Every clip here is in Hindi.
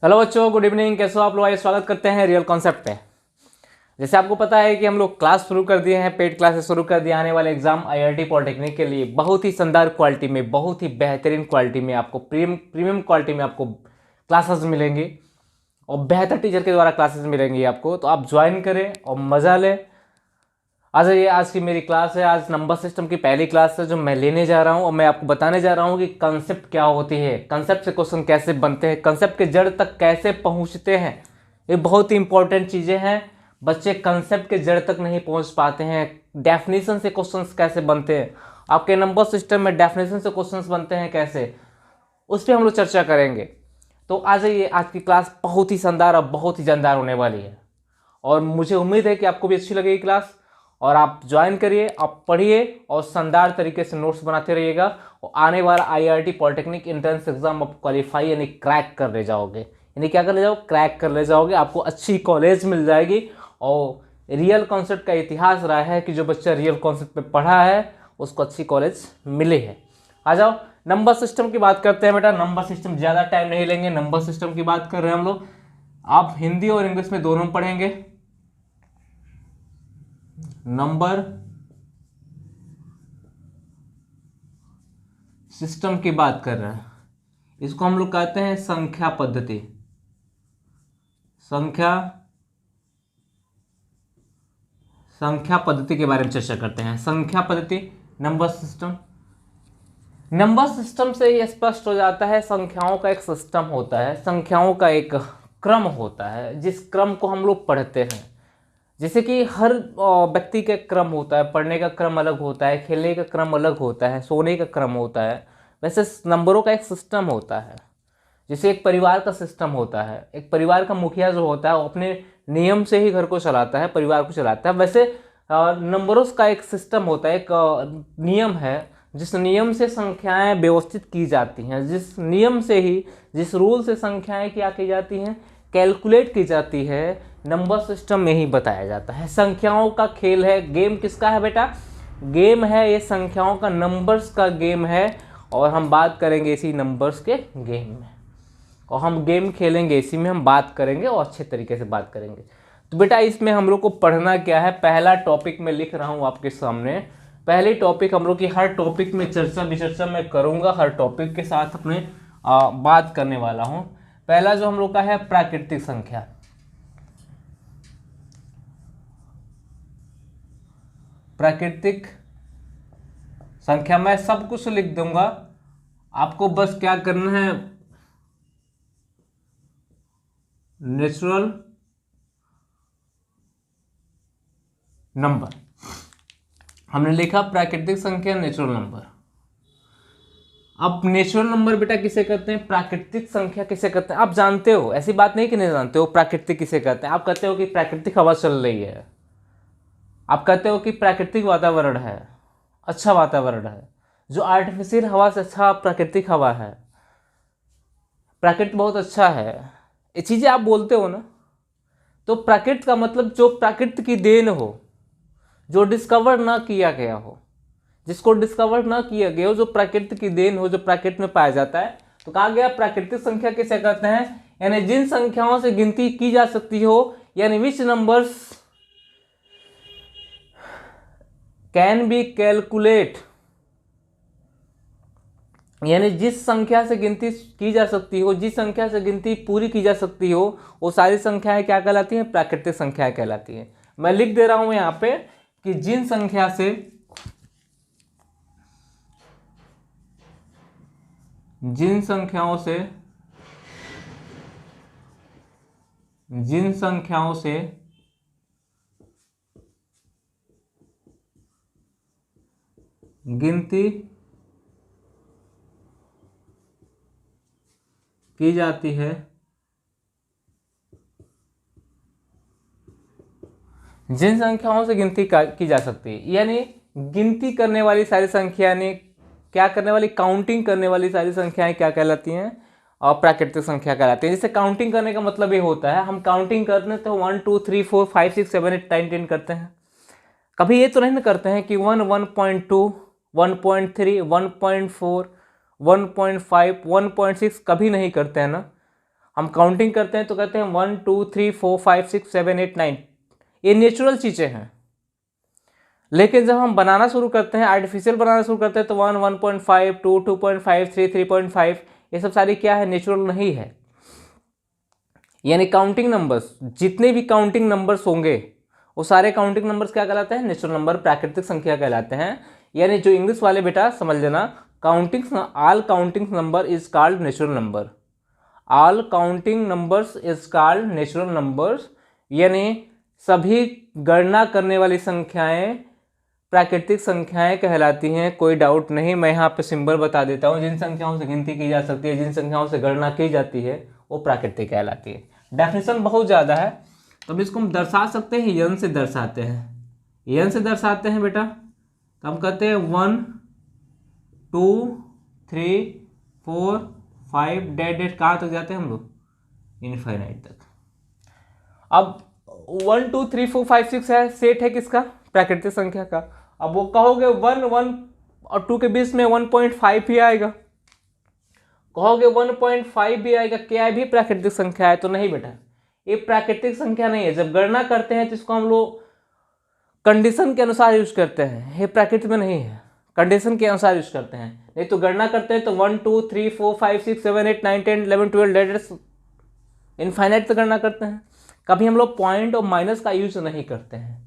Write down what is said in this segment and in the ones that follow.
हेलो बच्चों, गुड इवनिंग। कैसे हो आप लोग? आइए स्वागत करते हैं रियल कॉन्सेप्ट पे। जैसे आपको पता है कि हम लोग क्लास शुरू कर दिए हैं, पेड क्लासेस शुरू कर दिए। आने वाले एग्जाम आईआईटी पॉलिटेक्निक के लिए बहुत ही शानदार क्वालिटी में, बहुत ही बेहतरीन क्वालिटी में, आपको प्रीमियम क्वालिटी में आपको क्लासेस मिलेंगी और बेहतर टीचर के द्वारा क्लासेस मिलेंगी आपको। तो आप ज्वाइन करें और मज़ा लें। आज ये आज की मेरी क्लास है। आज नंबर सिस्टम की पहली क्लास है जो मैं लेने जा रहा हूँ और मैं आपको बताने जा रहा हूँ कि कंसेप्ट क्या होती है, कंसेप्ट से क्वेश्चन कैसे बनते हैं, कंसेप्ट के जड़ तक कैसे पहुँचते हैं। ये बहुत ही इंपॉर्टेंट चीज़ें हैं। बच्चे कंसेप्ट के जड़ तक नहीं पहुँच पाते हैं। डेफिनेशन से क्वेश्चंस कैसे बनते हैं, आपके नंबर सिस्टम में डेफिनेशन से क्वेश्चंस बनते हैं कैसे, उस पर हम लोग चर्चा करेंगे। तो आज ये आज की क्लास बहुत ही शानदार और बहुत ही जानदार होने वाली है और मुझे उम्मीद है कि आपको भी अच्छी लगेगी क्लास। और आप ज्वाइन करिए, आप पढ़िए और शानदार तरीके से नोट्स बनाते रहिएगा और आने वाला आईआईटी पॉलिटेक्निक एंट्रेंस एग्जाम आप क्वालिफाई यानी क्रैक कर ले जाओगे। यानी क्या कर ले जाओगे? क्रैक कर ले जाओगे। आपको अच्छी कॉलेज मिल जाएगी। और रियल कॉन्सेप्ट का इतिहास रहा है कि जो बच्चा रियल कॉन्सेप्ट पे पढ़ा है उसको अच्छी कॉलेज मिली है। आ जाओ, नंबर सिस्टम की बात करते हैं बेटा। नंबर सिस्टम ज़्यादा टाइम नहीं लेंगे, नंबर सिस्टम की बात कर रहे हैं हम लोग। आप हिंदी और इंग्लिश में दोनों पढ़ेंगे। नंबर सिस्टम की बात कर रहे हैं, इसको हम लोग कहते हैं संख्या पद्धति। संख्या पद्धति के बारे में चर्चा करते हैं। संख्या पद्धति, नंबर सिस्टम। नंबर सिस्टम से ये स्पष्ट हो जाता है संख्याओं का एक सिस्टम होता है, संख्याओं का एक क्रम होता है जिस क्रम को हम लोग पढ़ते हैं। जैसे कि हर व्यक्ति का क्रम होता है, पढ़ने का क्रम अलग होता है, खेलने का क्रम अलग होता है, सोने का क्रम होता है। वैसे नंबरों का एक सिस्टम होता है। जैसे एक परिवार का सिस्टम होता है, एक परिवार का मुखिया जो होता है वो अपने नियम से ही घर को चलाता है, परिवार को चलाता है। वैसे नंबरों का एक सिस्टम होता है, एक नियम है जिस नियम से संख्याएं व्यवस्थित की जाती हैं, जिस नियम से ही, जिस रूल से संख्याएं क्या की जाती हैं, कैलकुलेट की जाती है, नंबर सिस्टम में ही बताया जाता है। संख्याओं का खेल है। गेम किसका है बेटा? गेम है ये संख्याओं का, नंबर्स का गेम है। और हम बात करेंगे इसी नंबर्स के गेम में, और हम गेम खेलेंगे इसी में, हम बात करेंगे और अच्छे तरीके से बात करेंगे। तो बेटा इसमें हम लोग को पढ़ना क्या है? पहला टॉपिक मैं लिख रहा हूँ आपके सामने। पहले टॉपिक हम लोग की, हर टॉपिक में चर्चा विचर्चा मैं करूँगा, हर टॉपिक के साथ अपने बात करने वाला हूँ। पहला जो हम लोग का है प्राकृतिक संख्या। प्राकृतिक संख्या मैं सब कुछ लिख दूंगा, आपको बस क्या करना है, नेचुरल नंबर। हमने लिखा प्राकृतिक संख्या, नेचुरल नंबर। अब नेचुरल नंबर बेटा किसे कहते हैं, प्राकृतिक संख्या किसे कहते हैं? आप जानते हो, ऐसी बात नहीं कि नहीं जानते हो। प्राकृतिक किसे कहते हैं? आप कहते हो कि प्राकृतिक हवा चल रही है, आप कहते हो कि प्राकृतिक वातावरण है, अच्छा वातावरण है। जो आर्टिफिशियल हवा से अच्छा प्राकृतिक हवा है, प्राकृतिक बहुत अच्छा है, ये चीज़ें आप बोलते हो ना। तो प्राकृतिक का मतलब जो प्राकृतिक की देन हो, जो डिस्कवर ना किया गया हो, जिसको डिस्कवर ना किया गया हो, जो प्राकृतिक की देन हो, जो प्रकृति में पाया जाता है। तो कहा गया प्राकृतिक संख्या किसे कहते हैं? यानी जिन संख्याओं से गिनती की जा सकती हो, यानी विच नंबर्स कैन बी कैलकुलेट, यानी जिस संख्या से गिनती की जा सकती हो, जिस संख्या से गिनती पूरी की जा सकती हो, वो सारी संख्याएं क्या कहलाती हैं? प्राकृतिक संख्याएं कहलाती हैं। मैं लिख दे रहा हूं यहाँ पे कि जिन संख्याओं से गिनती की जाती है, जिन संख्याओं से गिनती की जा सकती है, यानी गिनती करने वाली सारी संख्या, यानी क्या करने वाली, काउंटिंग करने वाली सारी संख्याएं क्या कहलाती हैं? और प्राकृतिक संख्या कहलाती है। जैसे काउंटिंग करने का मतलब ये होता है, हम काउंटिंग करते हैं तो 1 2 3 4 5 6 7 8 9 10 करते हैं। कभी ये तो नहीं करते हैं कि 1 1.2 1.3 1.4 1.5 1.6, कभी नहीं करते हैं ना। हम काउंटिंग करते हैं तो कहते हैं 1 2 3 4 5 6 7 8 9, ये नेचुरल चीज़ें हैं। लेकिन जब हम बनाना शुरू करते हैं, आर्टिफिशियल बनाना शुरू करते हैं, तो 1 1.5 2 2.5 3 3.5, ये सब सारी क्या है, नेचुरल नहीं है। यानी काउंटिंग नंबर्स, जितने भी काउंटिंग नंबर्स होंगे वो सारे काउंटिंग नंबर्स क्या कहलाते हैं, नेचुरल नंबर, प्राकृतिक संख्या कहलाते हैं। यानी जो इंग्लिश वाले बेटा समझ लेना, all counting number is called natural number, all counting numbers is called natural numbers. यानी सभी गणना करने वाली संख्याएं प्राकृतिक संख्याएं कहलाती हैं, कोई डाउट नहीं। मैं यहाँ पे सिंबल बता देता हूँ, जिन संख्याओं से गिनती की जा सकती है, जिन संख्याओं से गणना की जाती है, वो प्राकृतिक कहलाती है। डेफिनेशन बहुत ज़्यादा है, तो अब इसको हम दर्शा सकते हैं, यन से दर्शाते हैं। यन से दर्शाते हैं बेटा, तो हम कहते हैं 1 2 3 4 5 डेट कहाँ तक जाते हैं हम लोग, इनफाइनाइट तक। अब 1 2 3 4 5 6 है, सेट है किसका, प्राकृतिक संख्या का। अब वो कहोगे 1 1 और 2 के बीच में 1.5 ही आएगा, कहोगे 1.5 भी आएगा, क्या भी प्राकृतिक संख्या है, तो नहीं बेटा, ये प्राकृतिक संख्या नहीं है। जब गणना करते हैं तो इसको हम लोग कंडीशन के अनुसार यूज करते हैं, ये प्राकृतिक में नहीं है, कंडीशन के अनुसार यूज करते हैं। नहीं तो गणना करते हैं तो 1 2 3 4 5 6 7 8 9 10 11 12 डेट इनफाइनाइट तक गणना करते हैं। कभी हम लोग पॉइंट और माइनस का यूज नहीं करते हैं,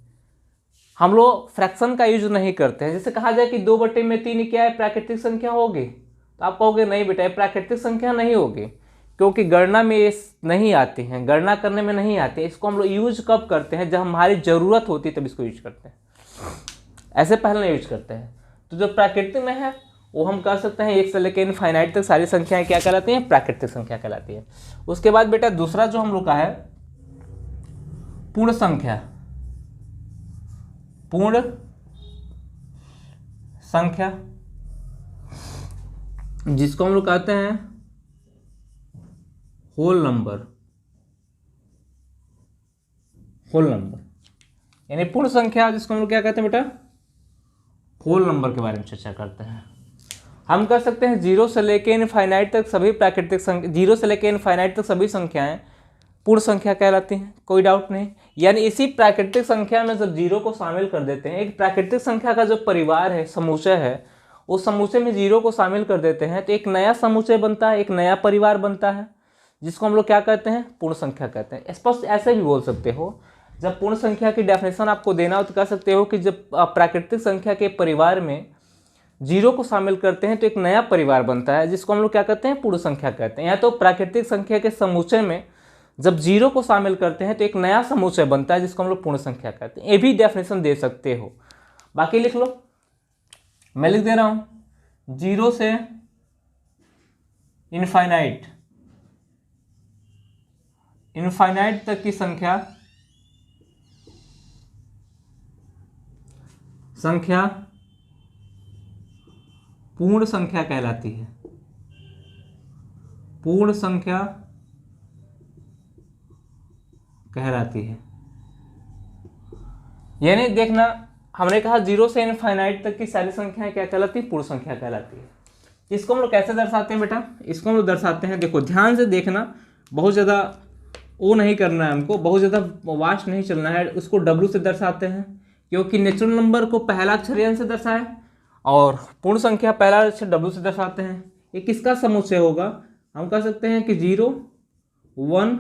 हम लोग फ्रैक्शन का यूज नहीं करते हैं। जैसे कहा जाए कि 2/3 क्या है, प्राकृतिक संख्या होगी, तो आप कहोगे नहीं बेटा, ये प्राकृतिक संख्या नहीं होगी, क्योंकि गणना में ये नहीं आती हैं, गणना करने में नहीं आती है। इसको हम लोग यूज कब करते हैं, जब हमारी ज़रूरत होती है तब इसको यूज करते हैं, ऐसे पहले नहीं यूज करते हैं। तो जो प्राकृतिक में है वो हम कह सकते हैं 1 से लेकर इनफाइनाइट तक सारी संख्याएं क्या कहलाती हैं, प्राकृतिक संख्या कहलाती है। उसके बाद बेटा दूसरा जो हम लोग का है पूर्ण संख्या, पूर्ण संख्या जिसको हम लोग कहते हैं होल नंबर, होल नंबर यानी पूर्ण संख्या जिसको हम लोग क्या कहते हैं बेटा, होल नंबर के बारे में चर्चा करते हैं। हम कह सकते हैं 0 से लेकर इनफाइनाइट तक सभी प्राकृतिक संख्या, 0 से लेकर इनफाइनाइट तक सभी संख्याएं पूर्ण संख्या कहलाती हैं, कोई डाउट नहीं। यानी इसी प्राकृतिक संख्या में जब 0 को शामिल कर देते हैं, एक प्राकृतिक संख्या का जो परिवार है, समूचय है, उस समूचे में 0 को शामिल कर देते हैं तो एक नया समूचय बनता है, एक नया परिवार बनता है, जिसको हम लोग क्या कहते हैं, पूर्ण संख्या कहते हैं। स्पष्ट ऐसे भी बोल सकते हो, जब पूर्ण संख्या की डेफिनेशन आपको देना हो तो कह सकते हो कि जब प्राकृतिक संख्या के परिवार में 0 को शामिल करते हैं तो एक नया परिवार बनता है, जिसको हम लोग क्या कहते हैं, पूर्ण संख्या कहते हैं। या तो प्राकृतिक संख्या के समुच्चय में जब 0 को शामिल करते हैं तो एक नया समुच्चय बनता है, जिसको हम लोग पूर्ण संख्या कहते हैं। ये भी डेफिनेशन दे सकते हो, बाकी लिख लो, मैं लिख दे रहा हूं 0 से इनफाइनाइट, इनफाइनाइट तक की संख्या पूर्ण संख्या कहलाती है, पूर्ण संख्या कहलाती है। यानी देखना, हमने कहा 0 से इनफाइनाइट तक की सारी संख्याएं क्या कहलाती है, पूर्ण संख्या कहलाती है। इसको हम लोग कैसे दर्शाते हैं बेटा, इसको हम लोग दर्शाते हैं, देखो ध्यान से देखना, बहुत ज़्यादा वो नहीं करना है हमको, बहुत ज़्यादा वास्ट नहीं चलना है। उसको W से दर्शाते हैं, क्योंकि नेचुरल नंबर को पहला अक्षर N से दर्शाए और पूर्ण संख्या पहला अक्षर W से दर्शाते हैं। ये किसका समुच्चय होगा, हम कह सकते हैं कि 0 1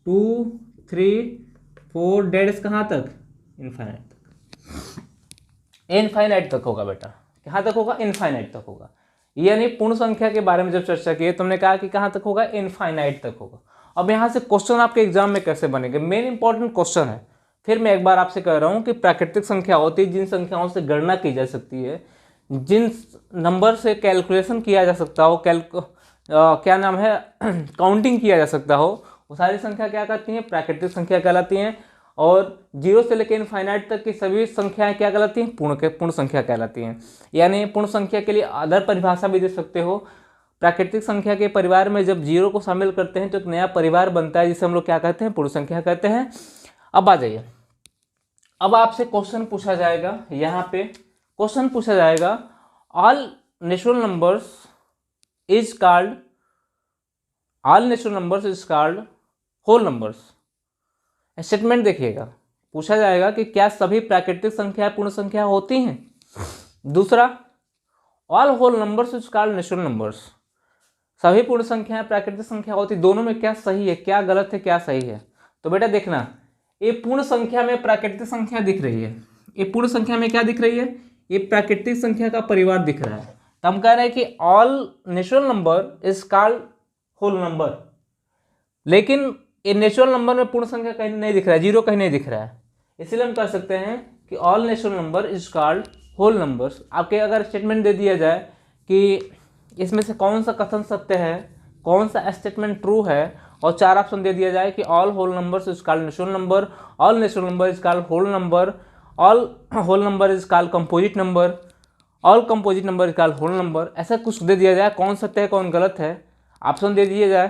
2 3 4 डेट्स कहाँ तक, इनफाइनाइट तक, इनफाइनाइट तक होगा बेटा। कहाँ तक होगा, इनफाइनाइट तक होगा। यानी पूर्ण संख्या के बारे में जब चर्चा की तुमने कहा कि कहाँ तक होगा, इनफाइनाइट तक होगा। अब यहाँ से क्वेश्चन आपके एग्जाम में कैसे बनेंगे, मेन इंपॉर्टेंट क्वेश्चन है। फिर मैं एक बार आपसे कह रहा हूँ कि प्राकृतिक संख्या होती है जिन संख्याओं से गणना की जा सकती है, जिन नंबर से कैलकुलेशन किया जा सकता हो, क्या नाम है, काउंटिंग किया जा सकता हो, वो सारी संख्या क्या कहती हैं, प्राकृतिक संख्या कहलाती हैं। और 0 से लेकर इनफाइनाइट तक की सभी संख्याएं क्या कहलाती हैं, पूर्ण संख्या कहलाती हैं। यानी पूर्ण संख्या के लिए अदर परिभाषा भी दे सकते हो, प्राकृतिक संख्या के परिवार में जब 0 को शामिल करते हैं तो एक नया परिवार बनता है, जिसे हम लोग क्या कहते हैं, पूर्ण संख्या कहते हैं। अब आ जाइए, अब आपसे क्वेश्चन पूछा जाएगा, यहाँ पे क्वेश्चन पूछा जाएगा, all natural numbers is called all natural numbers is called whole numbers. Statement देखिएगा, पूछा जाएगा कि क्या सभी प्राकृतिक संख्याएं पूर्ण संख्या होती हैं। दूसरा, all whole numbers is called natural numbers. सभी पूर्ण संख्याएं प्राकृतिक संख्या होती, दोनों में क्या सही है, क्या गलत है, क्या सही है। तो बेटा देखना, ये पूर्ण संख्या में प्राकृतिक संख्या दिख रही है, ये पूर्ण संख्या में क्या दिख रही है, ये प्राकृतिक संख्या का परिवार दिख रहा है। तो हम कह रहे हैं कि all natural number is called whole number. लेकिन ये नेचुरल नंबर में पूर्ण संख्या कहीं नहीं दिख रहा है, जीरो कहीं नहीं दिख रहा है, इसलिए हम कह सकते हैं कि all natural number is called whole numbers. आपके अगर स्टेटमेंट दे दिया जाए कि इसमें से कौन सा कथन सत्य है, कौन सा स्टेटमेंट ट्रू है, और 4 ऑप्शन दे दिया जाए कि all whole numbers is called natural number, all natural number is called whole number, all whole number is called composite number, all composite number is called whole number, ऐसा कुछ दे दिया जाए, कौन सत्य है कौन गलत है, ऑप्शन दे दिया जाए,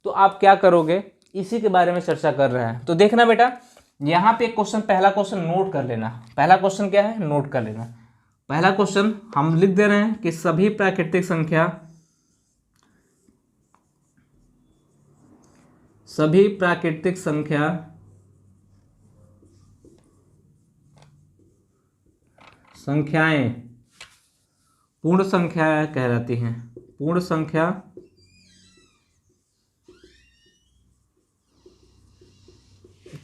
तो आप क्या करोगे, इसी के बारे में चर्चा कर रहे हैं। तो देखना बेटा, यहाँ पे क्वेश्चन, पहला क्वेश्चन नोट कर लेना। पहला क्वेश्चन क्या है, नोट कर लेना। पहला क्वेश्चन हम लिख दे रहे हैं कि सभी प्राकृतिक संख्या, सभी प्राकृतिक संख्या संख्याएं पूर्ण संख्या कहलाती हैं, पूर्ण संख्या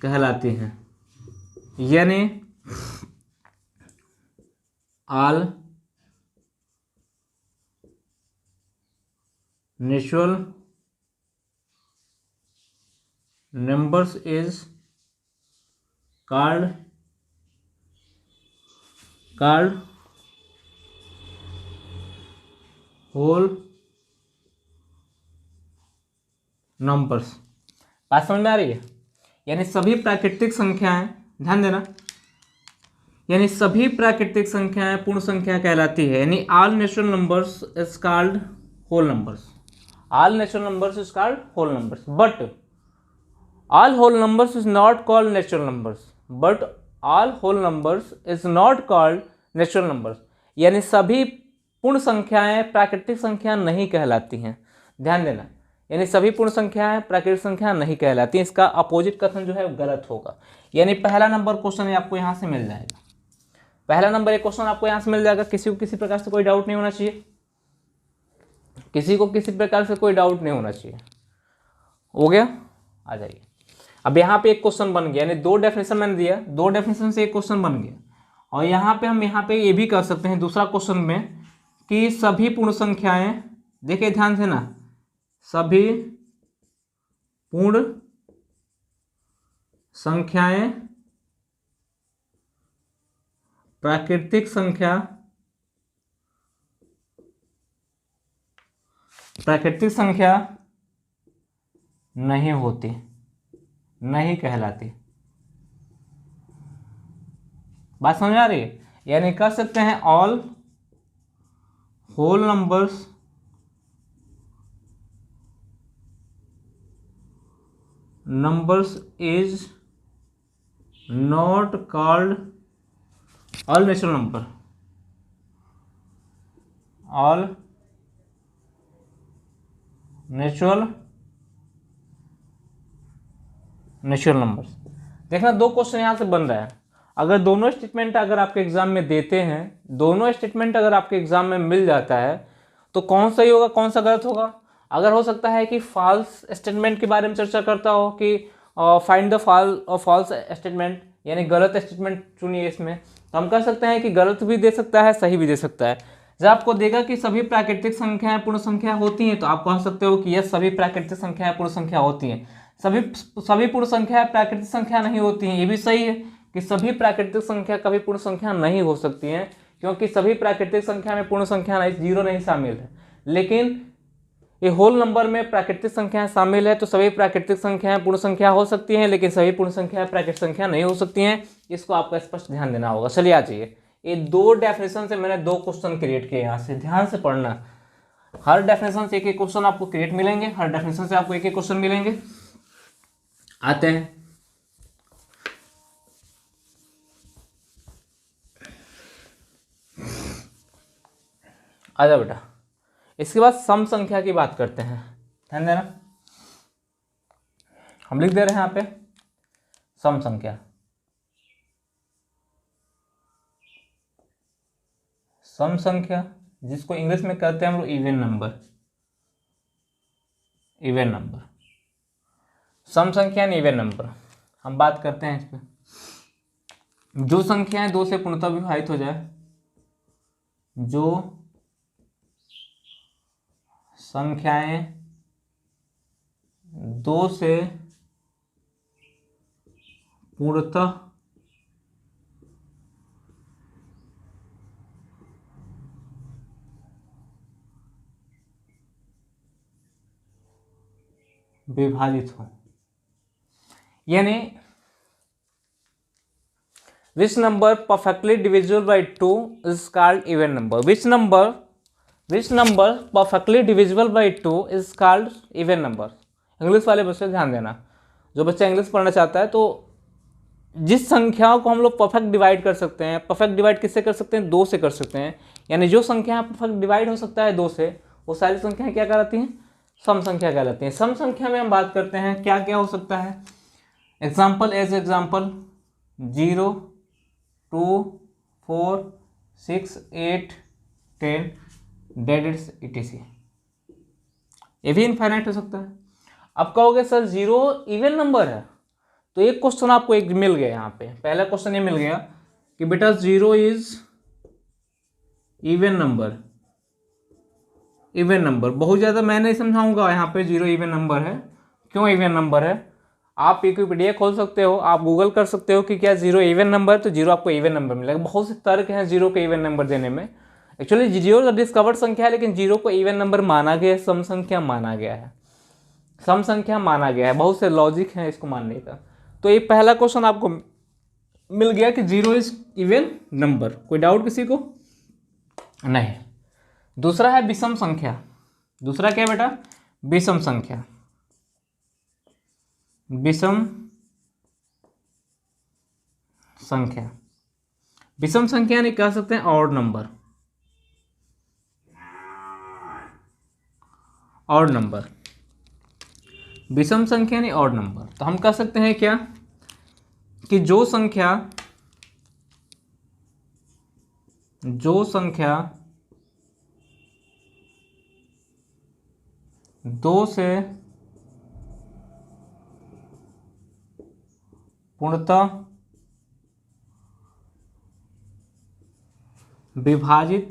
कहलाती हैं। यानी all natural numbers is called whole numbers. बात समझ में आ रही है? यानी सभी प्राकृतिक संख्याएं, ध्यान देना, यानी सभी प्राकृतिक संख्याएं पूर्ण संख्या कहलाती है। यानी all natural numbers is called whole numbers, all natural numbers is called whole numbers, but all whole numbers is not called natural numbers, but all whole numbers is not called natural numbers. यानी सभी पूर्ण संख्याएं प्राकृतिक संख्या नहीं कहलाती हैं। ध्यान देना, यानी सभी पूर्ण संख्याएं प्राकृतिक संख्या नहीं कहलाती, इसका अपोजिट कथन जो है गलत होगा। यानी पहला नंबर क्वेश्चन आपको यहाँ से मिल जाएगा, पहला नंबर एक क्वेश्चन आपको यहाँ से मिल जाएगा। किसी को किसी प्रकार से कोई डाउट नहीं होना चाहिए, किसी को किसी प्रकार से कोई डाउट नहीं होना चाहिए। हो गया? आ जाइए। अब यहाँ पे एक क्वेश्चन बन गया, यानी 2 डेफिनेशन मैंने दिया, 2 डेफिनेशन से एक क्वेश्चन बन गया। और यहाँ पे हम यहाँ पे ये भी कर सकते हैं दूसरा क्वेश्चन में कि सभी पूर्ण संख्याएं, देखिए ध्यान से ना, सभी पूर्ण संख्याएं प्राकृतिक संख्या नहीं होती, नहीं कहलाती। बात समझ आ रही है? यानी कह सकते हैं all whole numbers is not called all natural number, all natural numbers. देखना 2 क्वेश्चन यहाँ से बन रहा है। अगर दोनों स्टेटमेंट अगर आपके एग्जाम में देते हैं, दोनों स्टेटमेंट अगर आपके एग्जाम में मिल जाता है, तो कौन सही होगा कौन सा गलत होगा? अगर हो सकता है कि फॉल्स स्टेटमेंट के बारे में चर्चा करता हो कि फाइंड द फॉल्स स्टेटमेंट, यानी गलत स्टेटमेंट चुनिए इसमें, तो हम कह सकते हैं कि गलत भी दे सकता है, सही भी दे सकता है। जब आपको देगा कि सभी प्राकृतिक संख्याएं पूर्ण संख्या होती हैं, तो आप कह सकते हो कि यह सभी प्राकृतिक संख्याएं पूर्ण संख्या होती हैं। सभी पूर्ण संख्या प्राकृतिक संख्या नहीं होती हैं, ये भी सही है कि सभी प्राकृतिक संख्या कभी पूर्ण संख्या नहीं हो सकती हैं, क्योंकि सभी प्राकृतिक संख्या में पूर्ण संख्या नहीं, जीरो नहीं शामिल है। लेकिन ये होल नंबर में प्राकृतिक संख्याएं शामिल है, तो सभी प्राकृतिक संख्याएं पूर्ण संख्या हो सकती हैं, लेकिन सभी पूर्ण संख्याएं प्राकृतिक संख्या नहीं हो सकती हैं। इसको आपको स्पष्ट ध्यान देना होगा। चलिए आ जाइए, ये 2 डेफिनेशन से मैंने 2 क्वेश्चन क्रिएट किए, यहाँ से ध्यान से पढ़ना। हर डेफिनेशन से एक क्वेश्चन आपको क्रिएट मिलेंगे, हर डेफिनेशन से आपको एक क्वेश्चन मिलेंगे। आते हैं, आजा बेटा। इसके बाद सम संख्या की बात करते हैं, ध्यान देना। हम लिख दे रहे हैं यहाँ पे सम संख्या। सम संख्या जिसको इंग्लिश में कहते हैं हम लोग इवन नंबर। इवन नंबर, सम संख्या एंड इवन नंबर। हम बात करते हैं इस पर। जो संख्याएं दो से पूर्णतः विभाजित हो जाए, जो संख्याएं दो से पूर्णतः विभाजित हो, यानी which number perfectly divisible by 2 is called even number. Which number perfectly divisible by 2 is called even number. English वाले बच्चे ध्यान देना, जो बच्चा इंग्लिश पढ़ना चाहता है, तो जिस संख्याओं को हम लोग परफेक्ट डिवाइड कर सकते हैं, परफेक्ट डिवाइड किससे कर सकते हैं? 2 से कर सकते हैं। यानी जो संख्या परफेक्ट डिवाइड हो सकता है 2 से, वो सारी संख्याएं क्या कहलाती हैं? सम संख्या कहलाती हैं। सम संख्या में हम बात करते हैं क्या क्या हो सकता है। Example 0, 2, 4, 6, 8, 10 डेडेड्स etc। ये भी इनफाइनाइट हो सकता है। अब कहोगे सर 0 इवन नंबर है, तो एक क्वेश्चन आपको एक मिल गया यहाँ पे। पहला क्वेश्चन ये मिल गया कि बेटा 0 is even number. Even number बहुत ज़्यादा मैं नहीं समझाऊंगा यहाँ पे। 0 इवन नंबर है, क्यों इवन नंबर है? आप विकिपीडिया खोल सकते हो, आप गूगल कर सकते हो कि क्या 0 इवन नंबर, तो 0 आपको इवन नंबर मिलेगा। बहुत से तर्क हैं 0 को इवन नंबर देने में। एक्चुअली 0 डिस्कवर्ड संख्या है, लेकिन 0 को इवन नंबर माना गया है, सम संख्या माना गया है, सम संख्या माना गया है। बहुत से लॉजिक हैं इसको मानने का। तो ये पहला क्वेश्चन आपको मिल गया कि 0 इज इवन नंबर। कोई डाउट किसी को? नहीं। दूसरा है विषम संख्या। दूसरा क्या है बेटा? विषम संख्या। विषम संख्या, विषम संख्या नहीं कह सकते हैं ऑड नंबर। ऑड नंबर, विषम संख्या नहीं ऑड नंबर। तो हम कह सकते हैं क्या कि जो संख्या 2 से पूर्णतः विभाजित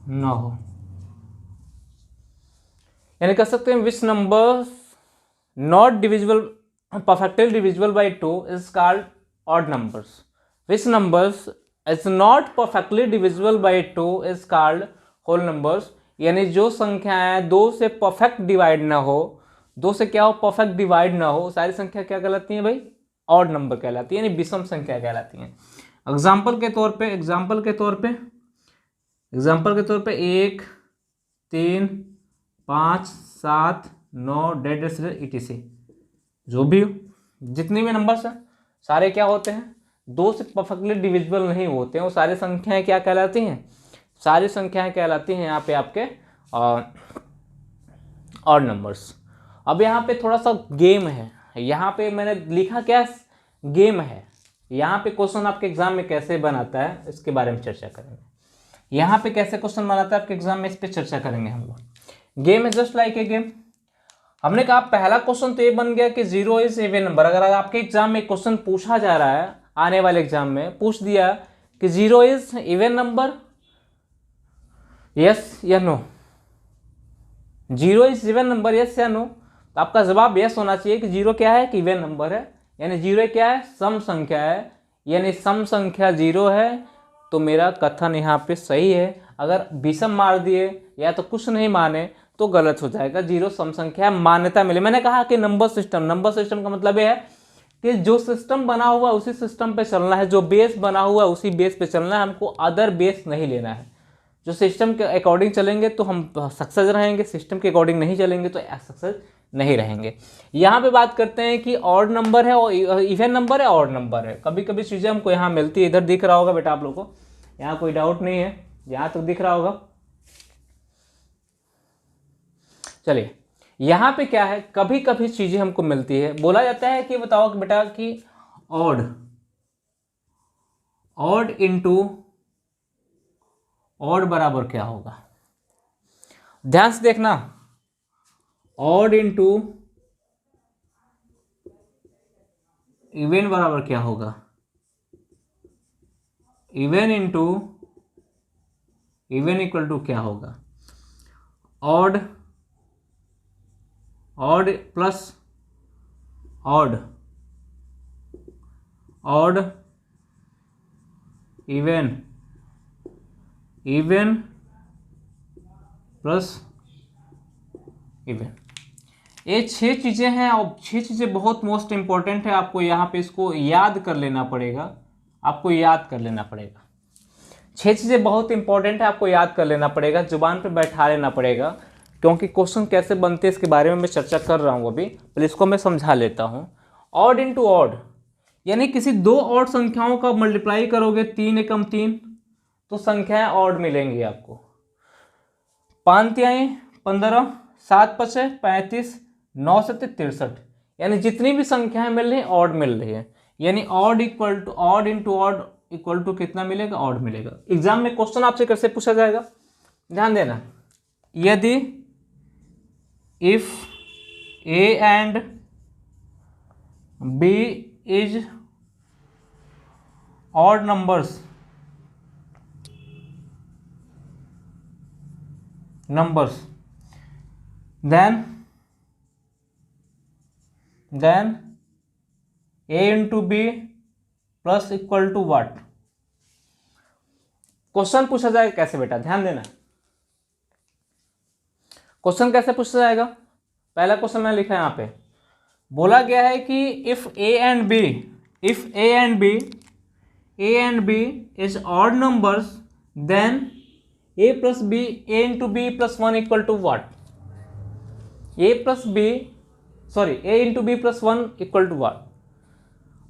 न हो, यानी कह सकते हैं which number not divisible perfectly divisible by 2 is called odd numbers. Which numbers is not perfectly divisible by 2 is called whole numbers. यानी जो संख्याएं 2 से परफेक्ट डिवाइड ना हो, 2 से क्या हो? परफेक्ट डिवाइड ना हो, सारी संख्या क्या कहलाती हैं भाई? ऑड नंबर कहलाती है, यानी विषम संख्या कहलाती हैं। एग्जाम्पल के तौर पे 1, 3, 5, 7, 9 डेडेड्स etc। जो भी हो, जितने भी नंबर्स हैं सारे क्या होते हैं? 2 से परफेक्टली डिविजिबल नहीं होते हैं। वो सारी संख्याएं क्या कहलाती हैं? सारी संख्याएं कहलाती हैं यहाँ पे आपके ऑड नंबर्स। अब यहाँ पे थोड़ा सा गेम है। यहाँ पे मैंने लिखा क्या? गेम है। यहाँ पे क्वेश्चन आपके एग्जाम में कैसे बनाता है इसके बारे में चर्चा करेंगे। यहाँ पे कैसे क्वेश्चन बनाता है आपके एग्जाम में, इस पर चर्चा करेंगे हम लोग। गेम है जस्ट लाइक ए गेम। हमने कहा पहला क्वेश्चन तो ये बन गया कि 0 इज इवन नंबर। अगर आपके एग्जाम में क्वेश्चन पूछा जा रहा है, आने वाले एग्जाम में पूछ दिया कि 0 इज इवन नंबर, यस या no, 0 is even number, yes या नो, तो आपका जवाब यस होना चाहिए कि 0 क्या है? कि इवन नंबर है। यानी 0 क्या है? सम संख्या है। यानी सम संख्या 0 है, तो मेरा कथन यहाँ पे सही है। अगर विषम मार दिए या तो कुछ नहीं माने तो गलत हो जाएगा। 0 सम संख्या मान्यता मिले। मैंने कहा कि नंबर सिस्टम का मतलब ये है कि जो सिस्टम बना हुआ उसी सिस्टम पे चलना है, जो बेस बना हुआ उसी बेस पे चलना है, हमको अदर बेस नहीं लेना है। जो सिस्टम के अकॉर्डिंग चलेंगे तो हम सक्सेस रहेंगे, सिस्टम के अकॉर्डिंग नहीं चलेंगे तो सक्सेस नहीं रहेंगे। यहाँ पे बात करते हैं कि ऑड नंबर है और इवन नंबर है, ऑड नंबर है। कभी कभी चीज़ें हमको यहाँ मिलती है। इधर दिख रहा होगा बेटा आप लोग को, यहाँ कोई डाउट नहीं है, यहाँ तक दिख रहा होगा। चलिए यहाँ पे क्या है, कभी कभी चीजें हमको मिलती है, बोला जाता है कि बताओ कि बेटा कि ऑड ऑड इंटू ऑड बराबर क्या होगा। ध्यान से देखना, ऑड इंटू इवन बराबर क्या होगा, even into even equal to क्या होगा, odd odd plus odd, odd even, even plus even. ये 6 चीज़ें हैं और 6 चीज़ें बहुत मोस्ट इंपॉर्टेंट है। आपको यहाँ पे इसको याद कर लेना पड़ेगा, आपको याद कर लेना पड़ेगा। 6 चीज़ें बहुत इंपॉर्टेंट है, आपको याद कर लेना पड़ेगा, जुबान पे बैठा लेना पड़ेगा, क्योंकि क्वेश्चन कैसे बनते हैं इसके बारे में मैं चर्चा कर रहा हूँ अभी। पहले इसको मैं समझा लेता हूँ। ऑड इंटू ऑड यानी किसी दो ऑड संख्याओं का मल्टीप्लाई करोगे, 3 एकम 3, तो संख्याएं ऑड मिलेंगी आपको। 5 तिहाई 15, 7 पचे 35, 9 सत्ते 63, यानी जितनी भी संख्याएं मिल रही हैं ऑड मिल रही है। यानी odd equal to odd into odd equal to कितना मिलेगा, ऑड मिलेगा। एग्जाम में क्वेश्चन आपसे कैसे पूछा जाएगा, ध्यान देना। यदि if A and B is odd numbers then a into b plus equal to what. Question पूछा जाएगा कैसे बेटा, ध्यान देना। क्वेश्चन कैसे पूछा जाएगा, पहला क्वेश्चन मैंने लिखा है यहाँ पे, बोला गया है कि if A and B is odd numbers then a plus B, A into B plus 1 equal to what. A into B plus 1 equal to what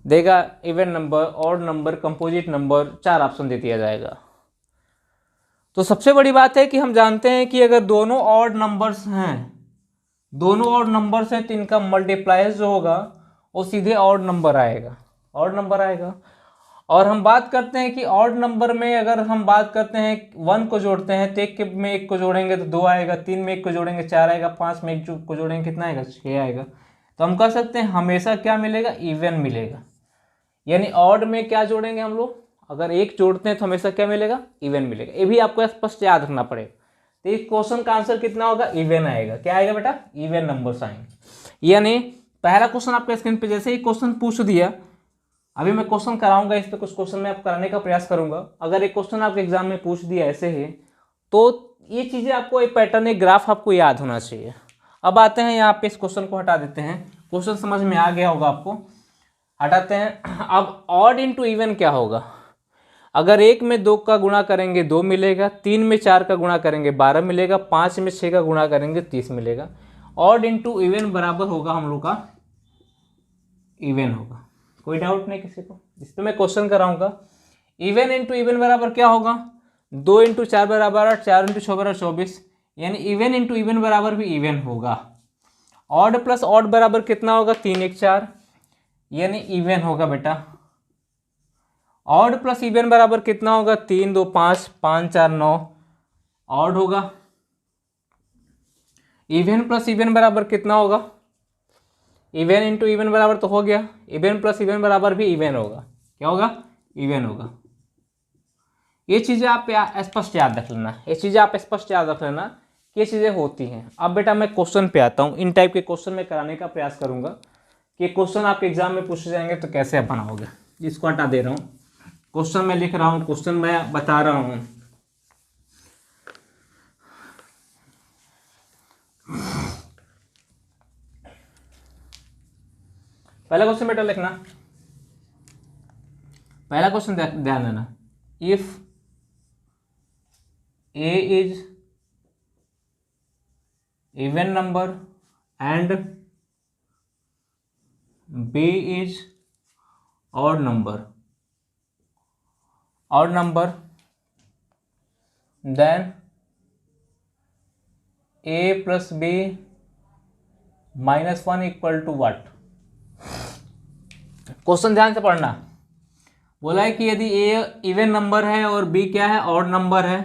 देगा, even number, odd number, composite number, 4 option दे दिया जाएगा। तो सबसे बड़ी बात है कि हम जानते हैं कि अगर दोनों ऑड नंबर्स हैं तो इनका मल्टीप्लाई जो होगा वो सीधे ऑड नंबर आएगा, और हम बात करते हैं कि ऑड नंबर में अगर हम बात करते हैं 1 को जोड़ते हैं तो 1 में 1 को जोड़ेंगे तो 2 आएगा, 3 में 1 को जोड़ेंगे 4 आएगा, 5 में 1 को जोड़ेंगे कितना आएगा, 6 आएगा। तो हम कह सकते हैं हमेशा क्या मिलेगा, इवन मिलेगा। यानी ऑड में क्या जोड़ेंगे हम लोग, अगर 1 जोड़ते हैं तो हमेशा क्या मिलेगा, इवन मिलेगा। ये भी आपको स्पष्ट याद रखना पड़ेगा। तो इस क्वेश्चन का आंसर कितना होगा, इवन आएगा। क्या आएगा बेटा, इवन नंबर्स आएंगे। यानी पहला क्वेश्चन आपके स्क्रीन पे जैसे ही क्वेश्चन पूछ दिया, अभी मैं क्वेश्चन कराऊंगा, इस पे कुछ क्वेश्चन मैं आप कराने का प्रयास करूंगा। अगर एक क्वेश्चन आपके एग्जाम में पूछ दिया ऐसे ही, तो ये चीज़ें आपको एक पैटर्न, एक ग्राफ आपको याद होना चाहिए। अब आते हैं यहाँ पे, इस क्वेश्चन को हटा देते हैं, क्वेश्चन समझ में आ गया होगा आपको, हटाते हैं। अब ऑड इंटू इवन क्या होगा, अगर 1 में 2 का गुणा करेंगे 2 मिलेगा, 3 में 4 का गुणा करेंगे 12 मिलेगा, 5 में 6 का गुणा करेंगे 30 मिलेगा। ऑड इंटू इवन बराबर होगा हम लोग का इवन होगा। कोई डाउट नहीं किसी को, इस पर मैं क्वेश्चन कराऊंगा। इवन इंटू इवन बराबर क्या होगा, 2 इंटू 4 बराबर 8, 4 इंटू 6 बराबर 24, यानी इवन इंटू इवन बराबर भी इवन होगा। ऑड प्लस ऑड बराबर कितना होगा, 3 1 4, यानी इवन होगा बेटा। ऑड प्लस इवन बराबर कितना होगा, 3 2 5, 5 4 9, ऑड होगा। इवन प्लस इवन बराबर कितना होगा, इवन इंटू इवन बराबर तो हो गया, इवन प्लस इवन बराबर भी इवन होगा। क्या होगा, इवन होगा। ये चीज़ें आप स्पष्ट याद रख लेना, कि ये चीज़ें होती हैं। अब बेटा मैं क्वेश्चन पे आता हूँ, इन टाइप के क्वेश्चन मैं कराने का प्रयास करूँगा कि क्वेश्चन आपके एग्जाम में पूछे जाएंगे तो कैसे आप बनाओगे। इसको हटा दे रहा हूँ, क्वेश्चन मैं लिख रहा हूँ, क्वेश्चन मैं बता रहा हूँ। पहला क्वेश्चन बेटा लिखना, पहला क्वेश्चन ध्यान देना। If A is even number and B is odd number then A plus B -1 equal to what. Question ध्यान से पढ़ना। बोला है कि यदि ए इवन नंबर है और बी क्या है, ऑड नंबर है,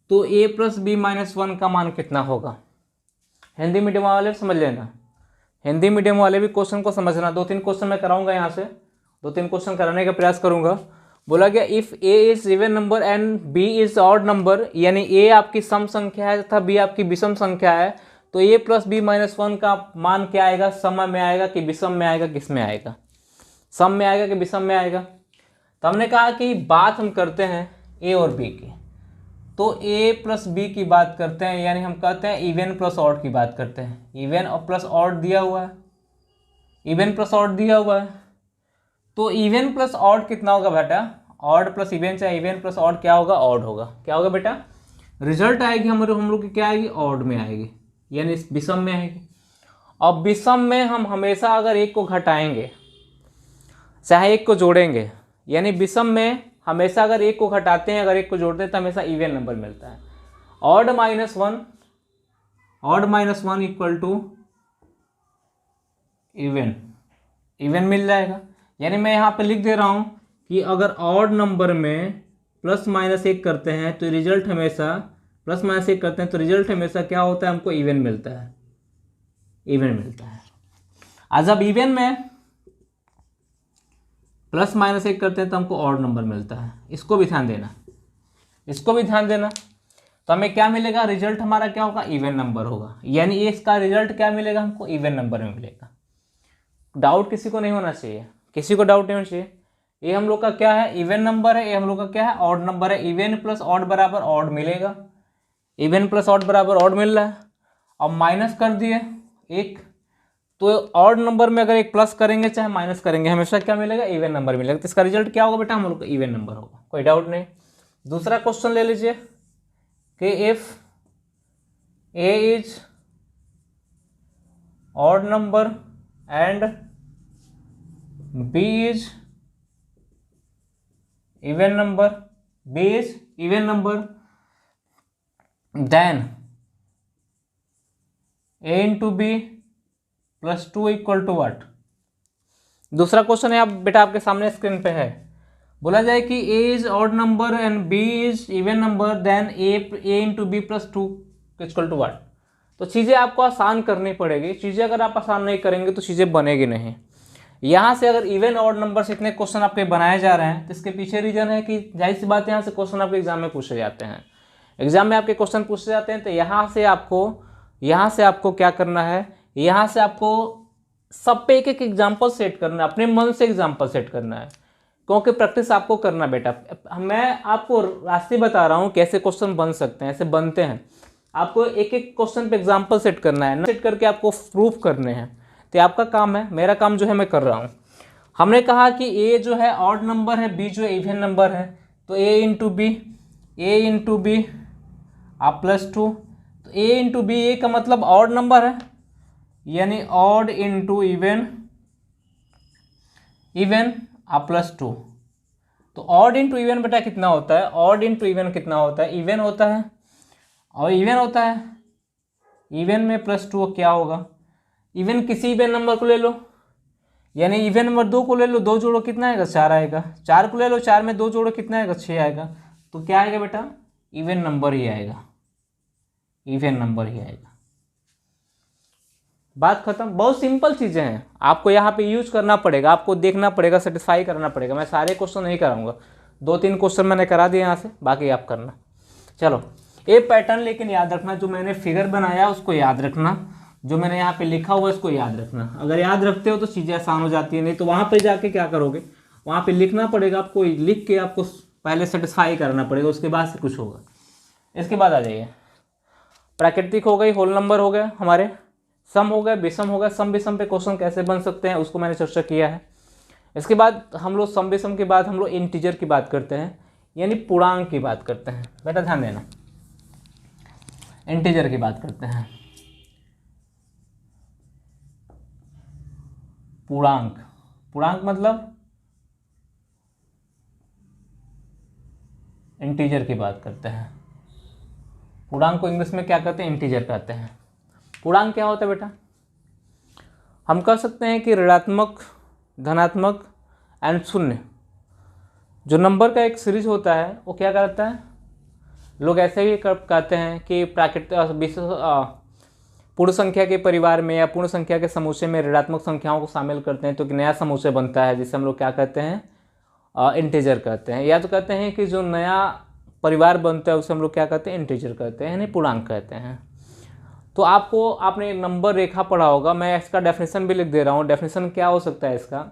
तो a प्लस बी माइनस 1 का मान कितना होगा। हिंदी मीडियम वाले समझ लेना, हिंदी मीडियम वाले भी क्वेश्चन को समझना। 2-3 क्वेश्चन मैं कराऊंगा, यहाँ से 2-3 क्वेश्चन कराने का प्रयास करूंगा। बोला गया if a is even number and b is odd number, यानी a आपकी सम संख्या है तथा b आपकी विषम संख्या है, तो a प्लस बी माइनस 1 का मान क्या आएगा, सम में आएगा कि विषम में आएगा, किस में आएगा, सम में आएगा कि विषम में आएगा। तो हमने कहा कि बात हम करते हैं a और b की, तो a प्लस बी की बात करते हैं, यानी हम कहते हैं इवन प्लस ऑड की बात करते हैं। इवन और प्लस ऑड दिया हुआ है, इवन प्लस ऑड दिया हुआ है, तो इवन प्लस ऑड कितना होगा बेटा, ऑड प्लस इवन, चाहे इवन प्लस ऑड क्या होगा, ऑड होगा। क्या होगा बेटा, रिजल्ट आएगी हम लोग की क्या आएगी, ऑड में आएगी, यानी विषम में आएगी। और विषम में हम हमेशा अगर एक को घटाएंगे चाहे एक को जोड़ेंगे, यानी विषम में हमेशा अगर एक को घटाते हैं अगर एक को जोड़ते हैं तो हमेशा इवन नंबर मिलता है। Odd minus one equal to even, even मिल जाएगा। यानी मैं यहाँ पे लिख दे रहा हूँ कि अगर ऑड नंबर में प्लस माइनस एक करते हैं तो रिजल्ट हमेशा, प्लस माइनस एक करते हैं तो रिजल्ट हमेशा क्या होता है, हमको इवन मिलता है, इवन मिलता है। आज अब इवन में प्लस माइनस एक करते हैं तो हमको ऑड नंबर मिलता है। इसको भी ध्यान देना, इसको भी ध्यान देना। तो हमें क्या मिलेगा, रिजल्ट हमारा क्या होगा, इवन नंबर होगा, यानी इसका रिजल्ट क्या मिलेगा हमको, इवन नंबर में मिलेगा। डाउट किसी को नहीं होना चाहिए, किसी को डाउट नहीं होना चाहिए। ये हम लोग का क्या है, इवन नंबर है, ये हम लोग का क्या है, ऑड नंबर है। इवन प्लस ऑड बराबर ऑड मिलेगा, इवन प्लस ऑड बराबर ऑड मिल रहा है। अब माइनस कर दिए एक, तो ऑड नंबर में अगर एक प्लस करेंगे चाहे माइनस करेंगे हमेशा क्या मिलेगा, इवन नंबर मिलेगा। तो इसका रिजल्ट क्या होगा बेटा, हम लोग का इवन नंबर होगा, कोई डाउट नहीं। दूसरा क्वेश्चन ले लीजिए कि if A is odd number and B is even number, B is even number, then a into B plus 2 equal to what. दूसरा क्वेश्चन है आप बेटा आपके सामने स्क्रीन पे है। बोला जाए कि a is odd number and b is even number, then a into B plus 2 equal to what. तो चीज़ें आपको आसान करनी पड़ेगी, चीज़ें अगर आप आसान नहीं करेंगे तो चीज़ें बनेगी नहीं। यहाँ से अगर इवन ऑड नंबर से इतने क्वेश्चन आपके बनाए जा रहे हैं तो इसके पीछे रीजन है कि जाहिर सी बात है यहाँ से क्वेश्चन आपके एग्जाम में पूछे जाते हैं, एग्जाम में आपके क्वेश्चन पूछे जाते हैं। तो यहाँ से आपको क्या करना है, यहाँ से आपको सब पे एक एक एग्जाम्पल सेट करना है, अपने मन से एग्जाम्पल सेट करना है, क्योंकि प्रैक्टिस आपको करना बेटा। मैं आपको रास्ते बता रहा हूँ कैसे क्वेश्चन बन सकते हैं, ऐसे बनते हैं। आपको एक एक क्वेश्चन पे एग्जाम्पल सेट करना है, सेट करके आपको प्रूफ करने हैं। तो आपका काम है, मेरा काम जो है मैं कर रहा हूँ। हमने कहा कि ए जो है ऑड नंबर है, बी जो है इवन नंबर है, तो ए इंटू बी आप प्लस 2, तो ए इंटू बी, ए का मतलब ऑड नंबर है, यानी ऑड इंटू इवन आप प्लस 2। तो ऑड इंटू इवन बेटा कितना होता है, ऑड इंटू इवन कितना होता है, इवन होता है, और इवन होता है, इवन में प्लस 2 क्या होगा, इवन किसी इवन नंबर को ले लो, यानी इवन नंबर 2 को ले लो, 2 जोड़ो कितना आएगा, 4 आएगा। 4 को ले लो, 4 में 2 जोड़ो कितना आएगा, 6 आएगा। तो क्या आएगा बेटा, इवन नंबर ही आएगा, इवन नंबर ही आएगा। बात खत्म। बहुत सिंपल चीज़ें हैं, आपको यहाँ पे यूज करना पड़ेगा, आपको देखना पड़ेगा, सेटिस्फाई करना पड़ेगा। मैं सारे क्वेश्चन नहीं कराऊंगा, 2-3 क्वेश्चन मैंने करा दिए यहाँ से, बाकी आप करना। चलो ये पैटर्न लेकिन याद रखना, जो मैंने फिगर बनाया उसको याद रखना, जो मैंने यहाँ पे लिखा हुआ है इसको याद रखना। अगर याद रखते हो तो चीज़ें आसान हो जाती है, नहीं तो वहाँ पे जाके क्या करोगे, वहाँ पे लिखना पड़ेगा आपको, लिख के आपको पहले सेटिस्फाई करना पड़ेगा, उसके बाद से कुछ होगा। इसके बाद आ जाइए, प्राकृतिक हो गई, होल नंबर हो गया हमारे, सम हो गया, विषम हो गया। सम विषम पे क्वेश्चन कैसे बन सकते हैं उसको मैंने चर्चा किया है। इसके बाद हम लोग सम विषम के बाद हम लोग इंटीजर की बात करते हैं, यानी पूर्णांक की बात करते हैं। बेटा ध्यान देना, इंटीजर की बात करते हैं। पूर्णांक, पूर्णांक मतलब इंटीजर की बात करते हैं। पूर्णांक को इंग्लिश में क्या कहते हैं, इंटीजर कहते हैं। पूर्णांक क्या होता है बेटा, हम कह सकते हैं कि ऋणात्मक, धनात्मक एंड शून्य जो नंबर का एक सीरीज होता है वो क्या कहता है, लोग ऐसे ही कहते हैं कि प्राकृतिक पूर्ण संख्या के परिवार में या पूर्ण संख्या के समूचे में ऋणात्मक संख्याओं को शामिल करते हैं तो एक नया समूचे बनता है जिसे हम लोग क्या कहते हैं, इंटीजर कहते हैं। या तो कहते हैं कि जो नया परिवार बनता है उसे हम लोग क्या कहते हैं, इंटीजर कहते हैं, यानी पूर्णांक कहते हैं। तो आपने नंबर रेखा पढ़ा होगा, मैं इसका डेफिनेशन भी लिख दे रहा हूँ। डेफिनेशन क्या हो सकता है इसका,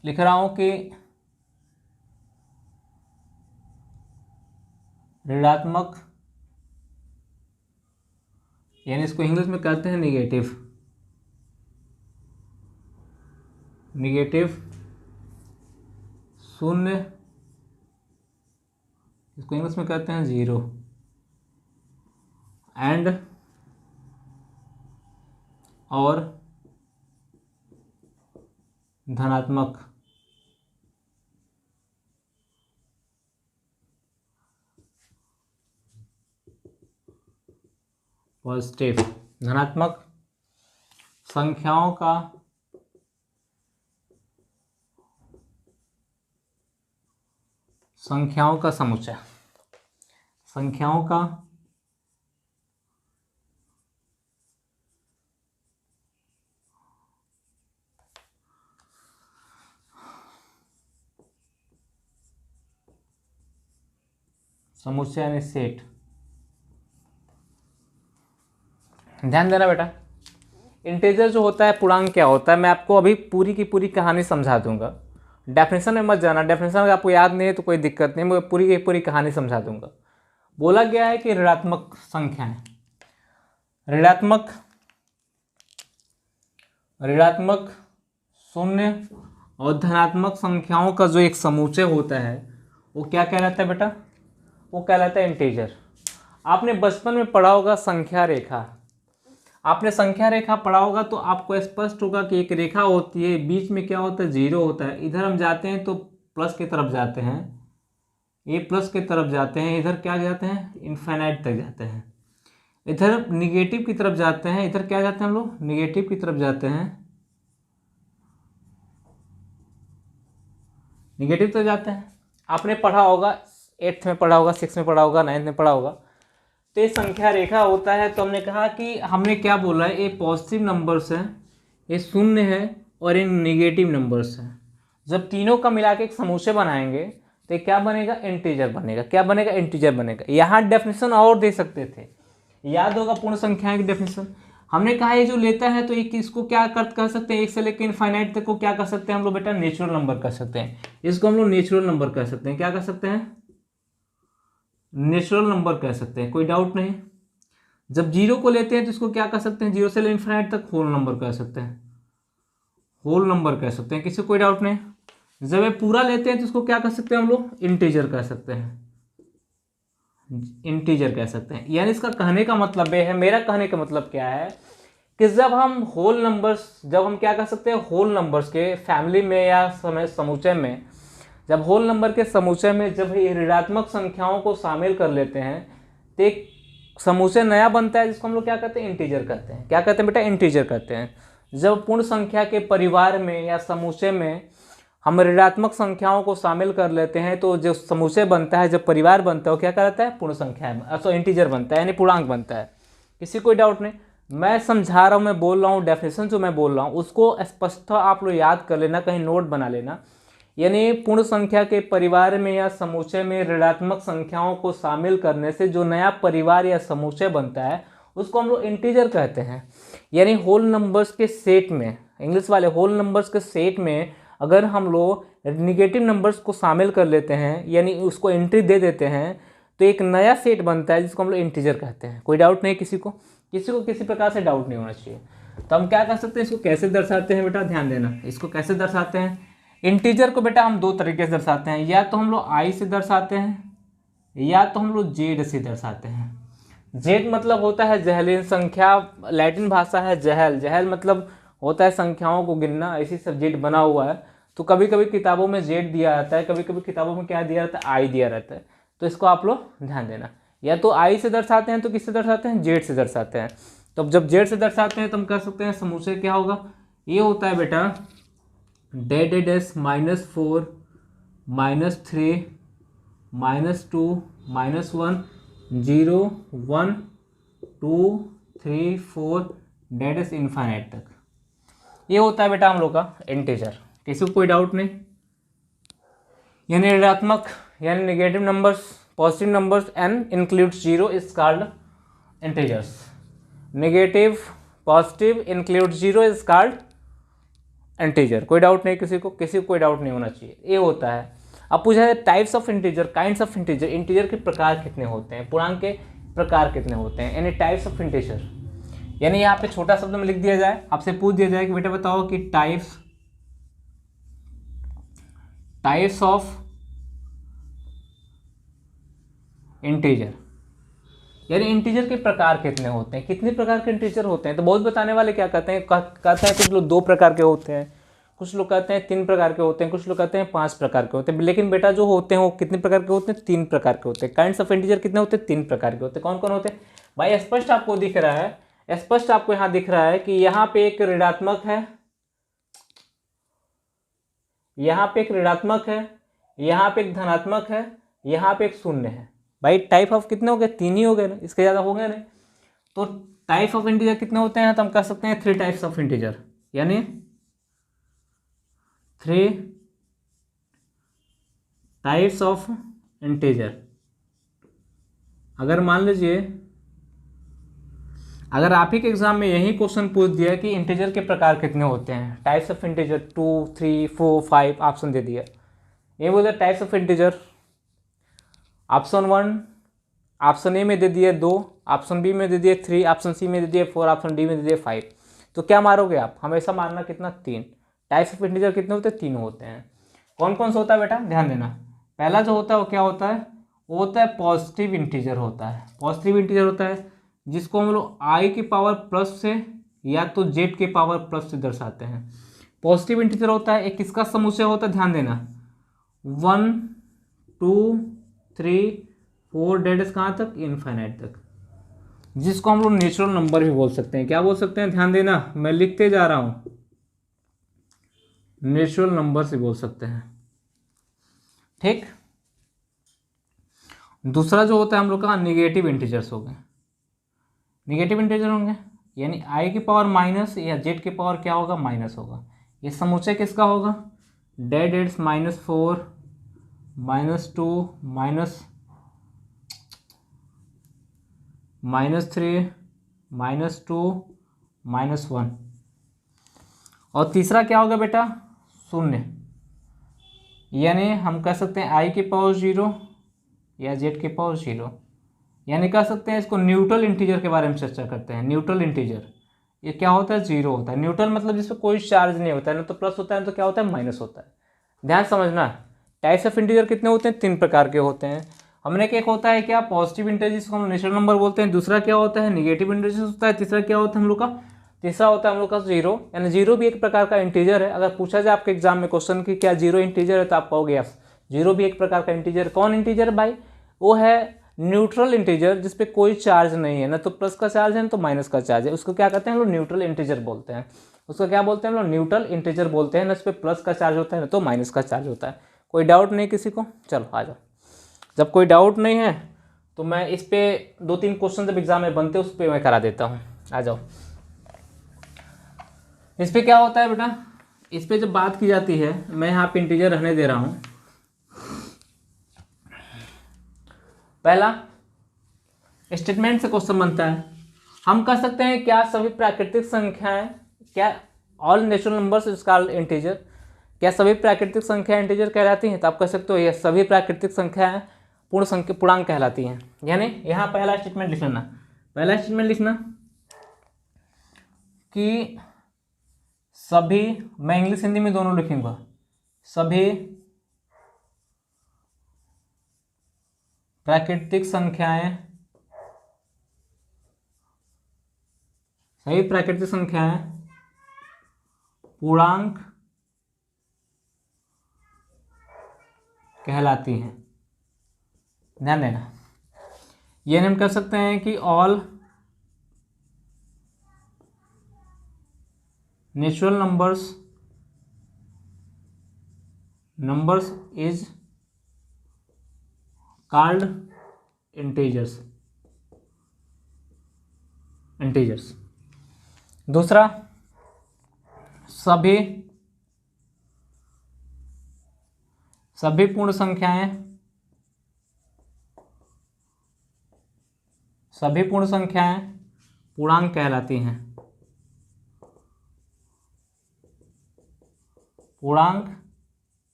लिख रहा हूँ कि ऋणात्मक, यानी इसको इंग्लिश में कहते हैं निगेटिव, शून्य, इसको इंग्लिश में कहते हैं जीरो, एंड और धनात्मक, पॉजिटिव, धनात्मक संख्याओं का समुच्चय, संख्याओं का समुच्चय यानी सेट। ध्यान देना बेटा, इंटीजर जो होता है, पूर्णांक क्या होता है, मैं आपको अभी पूरी की पूरी कहानी समझा दूंगा। डेफिनेशन में मत जाना, डेफिनेशन अगर आपको याद नहीं है तो कोई दिक्कत नहीं, मैं पूरी की पूरी कहानी समझा दूंगा। बोला गया है कि ऋणात्मक संख्याएं, ऋणात्मक शून्य और धनात्मक संख्याओं का जो एक समुच्चय होता है वो क्या कहलाता है बेटा, वो कहलाता है इंटीजर। आपने बचपन में पढ़ा होगा संख्या रेखा, आपने संख्या रेखा पढ़ा होगा तो आपको स्पष्ट होगा कि एक रेखा होती है, बीच में क्या होता है, जीरो होता है। इधर हम जाते हैं तो प्लस की तरफ जाते हैं, ये प्लस की तरफ जाते हैं, इधर क्या जाते हैं, इनफाइनाइट तक जाते हैं। इधर निगेटिव की तरफ जाते हैं, इधर क्या जाते हैं हम लोग, निगेटिव की तरफ जाते हैं, निगेटिव तक जाते हैं। आपने पढ़ा होगा, 8th में पढ़ा होगा, 6th में पढ़ा होगा, 9th में पढ़ा होगा। तो ये संख्या रेखा होता है। तो हमने कहा कि हमने क्या बोला है, ये पॉजिटिव नंबर्स है, ये शून्य है और ये निगेटिव नंबर्स है। जब तीनों का मिला के एक समुच्चय बनाएंगे तो ये क्या बनेगा, इंटीजर बनेगा। क्या बनेगा, इंटीजर बनेगा। यहाँ डेफिनेशन और दे सकते थे, याद होगा पूर्ण संख्याएं की डेफिनेशन। हमने कहा ये जो लेता है तो एक इसको क्या कह सकते हैं, एक से लेकर इनफाइनाइट तक को क्या कर सकते हैं हम लोग बेटा, नेचुरल नंबर कह सकते हैं। इसको हम लोग नेचुरल नंबर कह सकते हैं। क्या कह सकते हैं, नेचुरल नंबर कह सकते हैं, कोई डाउट नहीं। जब जीरो को लेते हैं तो इसको क्या कह सकते हैं, जीरो से ले इनफाइनाइट तक होल नंबर कह सकते हैं, होल नंबर कह सकते हैं, किसी कोई डाउट नहीं। जब ये पूरा लेते हैं तो इसको क्या कह सकते हैं हम लोग, इंटीजर कह सकते हैं, इंटीजर कह सकते हैं। यानी इसका कहने का मतलब ये है, मेरा कहने का मतलब क्या है कि जब हम होल नंबर्स, जब हम क्या कह सकते हैं, होल नंबर्स के फैमिली में या समुच्चय में, जब होल नंबर के समुच्चय में जब ऋणात्मक संख्याओं को शामिल कर लेते हैं तो एक समुच्चय नया बनता है जिसको हम लोग क्या कहते हैं, इंटीजर कहते हैं। क्या कहते हैं बेटा, इंटीजर कहते हैं। जब पूर्ण संख्या के परिवार में या समुच्चय में हम ऋणात्मक संख्याओं को शामिल कर लेते हैं तो जो समुच्चय बनता है, जब परिवार बनता है वो क्या कहलाता है, पूर्ण संख्या, इंटीजर बनता है, यानी पूर्णांक बनता है। किसी कोई डाउट नहीं, मैं समझा रहा हूँ, मैं बोल रहा हूँ, डेफिनेशन जो मैं बोल रहा हूँ उसको स्पष्ट आप लोग याद कर लेना, कहीं नोट बना लेना। यानी पूर्ण संख्या के परिवार में या समुच्चय में ऋणात्मक संख्याओं को शामिल करने से जो नया परिवार या समुच्चय बनता है उसको हम लोग इंटीजर कहते हैं। यानी होल नंबर्स के सेट में, इंग्लिश वाले होल नंबर्स के सेट में अगर हम लोग निगेटिव नंबर्स को शामिल कर लेते हैं, यानी उसको एंट्री दे देते हैं, तो एक नया सेट बनता है जिसको हम लोग इंटीजर कहते हैं। कोई डाउट नहीं, किसी को किसी प्रकार से डाउट नहीं होना चाहिए। तो हम क्या कर सकते हैं, इसको कैसे दर्शाते हैं बेटा, ध्यान देना, इसको कैसे दर्शाते हैं। इंटीजर को बेटा हम दो तरीके से दर्शाते हैं, या तो हम लोग आई से दर्शाते हैं या तो हम लोग जेड से दर्शाते हैं। जेड मतलब होता है जहलीन संख्या, लैटिन भाषा है जहल, जहल मतलब होता है संख्याओं को गिनना, ऐसी सब जेड बना हुआ है। तो कभी कभी किताबों में जेड दिया रहता है, कभी कभी किताबों में क्या दिया रहता है, आई दिया रहता है। तो इसको आप लोग ध्यान देना, या तो आई से दर्शाते हैं तो किससे दर्शाते हैं, जेड से दर्शाते हैं। तो अब जब जेड से दर्शाते हैं तो हम कह सकते हैं समूचे क्या होगा, ये होता है बेटा डेड -4 -3 -2 -1 0 1 2 3 4 डेड इज इनफाइनाइट तक। ये होता है बेटा हम लोग का इंटीजर। किसी को कोई डाउट नहीं? यानी ऋणात्मक यानी negative numbers, positive numbers and includes zero is called integers. Negative positive include zero is called integer. कोई डाउट नहीं किसी को? किसी को कोई डाउट नहीं होना चाहिए। ये होता है। अब पूछा है types of integer, kinds of integer, integer के प्रकार कितने होते हैं, पूर्णांक के प्रकार कितने होते हैं, यानी टाइप्स ऑफ इंटीजर। यानी यहाँ पे छोटा शब्द में लिख दिया जाए, आपसे पूछ दिया जाए कि बेटा बताओ कि टाइप्स ऑफ इंटीजर, यानी इंटीजर के प्रकार कितने होते हैं, कितने प्रकार के इंटीजर होते हैं। तो बहुत बताने वाले क्या कहते हैं, कहते हैं कुछ लोग 2 प्रकार के होते हैं, कुछ लोग कहते हैं 3 प्रकार के होते हैं, कुछ लोग कहते हैं 5 प्रकार के होते हैं। लेकिन बेटा जो होते हैं वो कितने प्रकार के होते हैं, 3 प्रकार के होते हैं। काइंड्स ऑफ इंटीजर कितने होते हैं, 3 प्रकार के होते हैं। कौन कौन होते हैं भाई? स्पष्ट आपको दिख रहा है, स्पष्ट आपको यहाँ दिख रहा है कि यहाँ पे एक ऋणात्मक है, यहाँ पे एक ऋणात्मक है, यहाँ पे एक धनात्मक है, यहाँ पे एक शून्य है। भाई टाइप ऑफ कितने हो गए? 3 ही हो गए ना, इसके ज़्यादा हो गए नहीं। तो टाइप ऑफ इंटीजर कितने होते हैं? तो हम कह सकते हैं 3 टाइप्स ऑफ इंटीजर, यानी 3 टाइप्स ऑफ इंटीजर। अगर मान लीजिए अगर आप ही के एग्जाम में यही क्वेश्चन पूछ दिया कि इंटीजर के प्रकार कितने होते हैं, टाइप्स ऑफ इंटीजर 2 3 4 5 ऑप्शन दे दिया, ये बोलते types of integer. Option 1 option A में दे दिए 2, ऑप्शन बी में दे दिए 3, ऑप्शन सी में दे दिए 4, ऑप्शन डी में दे दिए 5, तो क्या मारोगे आप? हमेशा मारना कितना? 3। टाइप्स ऑफ इंटीजर कितने होते हैं? 3 होते हैं। कौन कौन सा होता है बेटा? ध्यान देना। पहला जो होता है वो क्या होता है? वो होता है पॉजिटिव इंटीजर होता है। पॉजिटिव इंटीजर होता है जिसको हम लोग आई की पावर प्लस से या तो जेड के पावर प्लस से दर्शाते हैं। पॉजिटिव इंटीजर होता है, एक किसका समुच्चय होता है? ध्यान देना, 1 2 3 4 डेड इज कहाँ तक? इनफाइनाइट तक, जिसको हम लोग नेचुरल नंबर भी बोल सकते हैं। क्या बोल सकते हैं? ध्यान देना, मैं लिखते जा रहा हूँ, नेचुरल नंबर से बोल सकते हैं। ठीक। दूसरा जो होता है हम लोग का निगेटिव इंटीजर्स हो गए। निगेटिव इंटीजर होंगे यानी आई की पावर माइनस या जेड की पावर क्या होगा? माइनस होगा। ये समुच्चय किसका होगा? Dead it's -4 -2 -3 -2 -1। और तीसरा क्या होगा बेटा? शून्य, यानी हम कह सकते हैं आई की पावर 0 या जेड की पावर 0, यानी कह सकते हैं इसको न्यूट्रल इंटीजर के बारे में चर्चा करते हैं। न्यूट्रल इंटीजर ये क्या होता है? 0 होता है। न्यूट्रल मतलब जिसमें कोई चार्ज नहीं होता है, ना तो प्लस होता है ना तो क्या होता है? माइनस होता है। ध्यान समझना। टाइप्स ऑफ इंटीजर कितने होते हैं? 3 प्रकार के होते हैं। हमने एक होता है क्या? पॉजिटिव इंटीजर जिसको हम नेचुरल नंबर बोलते हैं। दूसरा क्या होता है? निगेटिव इंटीजर होता है। तीसरा क्या होता है हम लोग का? तीसरा होता है हम लोग का 0, यानी 0 भी एक प्रकार का इंटीजर है। अगर पूछा जाए आपके एग्जाम में क्वेश्चन कि क्या 0 इंटीजर है, तो आप कहोगे यस, 0 भी एक प्रकार का इंटीजर। कौन इंटीजर भाई? वो है न्यूट्रल इंटीजर जिसपे कोई चार्ज नहीं है, ना तो प्लस का चार्ज है ना तो माइनस का चार्ज है। उसको क्या कहते हैं हम लोग? न्यूट्रल इंटीजर बोलते हैं। उसको क्या बोलते हैं हम लोग? न्यूट्रल इंटीजर बोलते हैं। ना इस पर प्लस का चार्ज होता है ना तो माइनस का चार्ज होता है। कोई डाउट नहीं किसी को? चलो आ जाओ। जब कोई डाउट नहीं है तो मैं इस पे 2-3 क्वेश्चन जब एग्जाम में बनते हैं उस पर मैं करा देता हूँ। आ जाओ। इस पे क्या होता है बेटा? इस पे जब बात की जाती है, मैं यहाँ पे इंटीजर रहने दे रहा हूँ। पहला स्टेटमेंट से क्वेश्चन बनता है। हम कह सकते हैं क्या सभी प्राकृतिक संख्याएं, क्या all natural numbers is called integer, क्या सभी प्राकृतिक संख्याएं इंटीजर कहलाती हैं? तो आप कह सकते हो ये सभी प्राकृतिक संख्याएं पूर्णांक कहलाती हैं। यानी यहाँ पहला स्टेटमेंट लिख लेना। पहला स्टेटमेंट लिखना कि सभी, मैं इंग्लिश हिंदी में दोनों लिखूंगा, सभी प्राकृतिक संख्याएं पूर्णांक कहलाती हैं। ध्यान देना, यानी हम कह सकते हैं कि all natural numbers is called integers. दूसरा, सभी पूर्ण संख्याएं पूर्णांक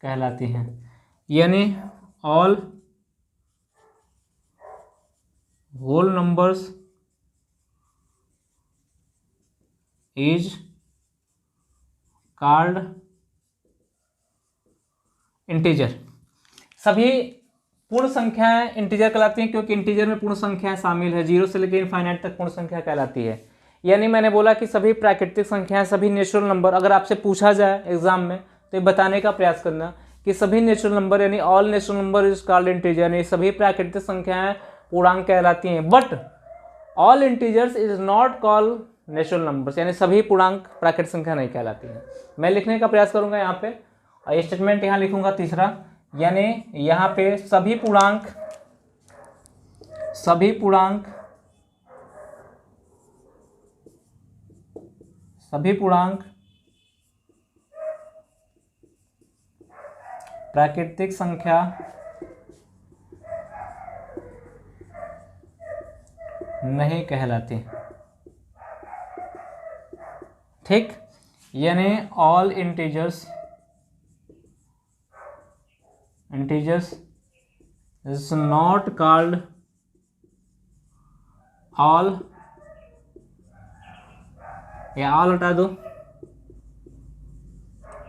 कहलाती हैं। यानी all whole numbers is called integer. सभी पूर्ण संख्याएं इंटीजर कहलाती हैं क्योंकि इंटीजर में पूर्ण संख्याएं शामिल है, 0 से लेकर इनफाइनाइट तक पूर्ण संख्या कहलाती है। यानी मैंने बोला कि सभी प्राकृतिक संख्याएं, सभी नेचुरल नंबर, अगर आपसे पूछा जाए एग्जाम में तो बताने का प्रयास करना कि सभी नेचुरल नंबर यानी all natural number is called integer, यानी सभी प्राकृतिक संख्याएं पूर्णांक कहलाती हैं। But all integers is not called natural numbers, यानी सभी पूर्णांक प्राकृतिक संख्या नहीं कहलाती हैं। मैं लिखने का प्रयास करूंगा यहाँ पे, और ये स्टेटमेंट यहाँ लिखूंगा तीसरा, यानी यहाँ पे सभी पूर्णांक प्राकृतिक संख्या नहीं कहलाती। ठीक, यानी all integers is not called all, या ऑल हटा दो,